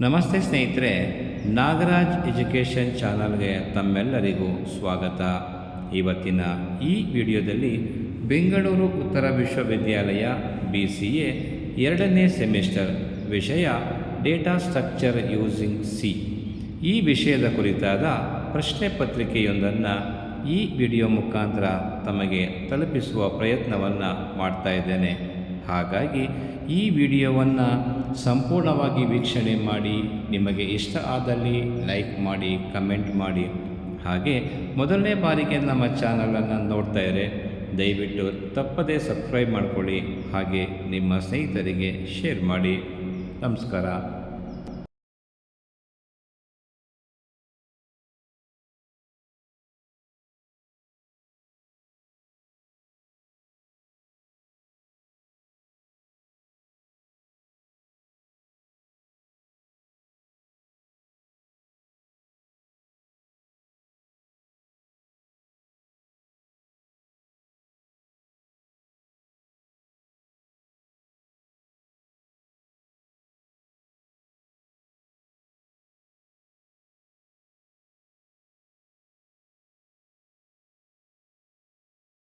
ನಮಸ್ತೆ ಸ್ನೇಹಿತರೆ, ನಾಗರಾಜ್ ಎಜುಕೇಷನ್ ಚಾನಲ್ಗೆ ತಮ್ಮೆಲ್ಲರಿಗೂ ಸ್ವಾಗತ. ಇವತ್ತಿನ ಈ ವಿಡಿಯೋದಲ್ಲಿ ಬೆಂಗಳೂರು ಉತ್ತರ ವಿಶ್ವವಿದ್ಯಾಲಯ BCA 2ನೇ ಸೆಮಿಸ್ಟರ್ ವಿಷಯ ಡೇಟಾ ಸ್ಟ್ರಕ್ಚರ್ ಯೂಸಿಂಗ್ ಸಿ ಈ ವಿಷಯದ ಕುರಿತಾದ ಪ್ರಶ್ನೆ ಪತ್ರಿಕೆಯೊಂದನ್ನು ಈ ವಿಡಿಯೋ ಮುಖಾಂತರ ತಮಗೆ ತಲುಪಿಸುವ ಪ್ರಯತ್ನವನ್ನು ಮಾಡ್ತಾ ಇದ್ದೇನೆ. ಹಾಗಾಗಿ ಈ ವಿಡಿಯೋವನ್ನು ಸಂಪೂರ್ಣವಾಗಿ ವೀಕ್ಷಣೆ ಮಾಡಿ, ನಿಮಗೆ ಇಷ್ಟ ಆದಲ್ಲಿ ಲೈಕ್ ಮಾಡಿ, ಕಮೆಂಟ್ ಮಾಡಿ. ಹಾಗೆ ಮೊದಲನೇ ಬಾರಿಗೆ ನಮ್ಮ ಚಾನಲನ್ನು ನೋಡ್ತಾ ಇದ್ದರೆ ದಯವಿಟ್ಟು ತಪ್ಪದೇ ಸಬ್ಸ್ಕ್ರೈಬ್ ಮಾಡಿಕೊಳ್ಳಿ. ಹಾಗೆ ನಿಮ್ಮ ಸ್ನೇಹಿತರಿಗೆ ಶೇರ್ ಮಾಡಿ. ನಮಸ್ಕಾರ.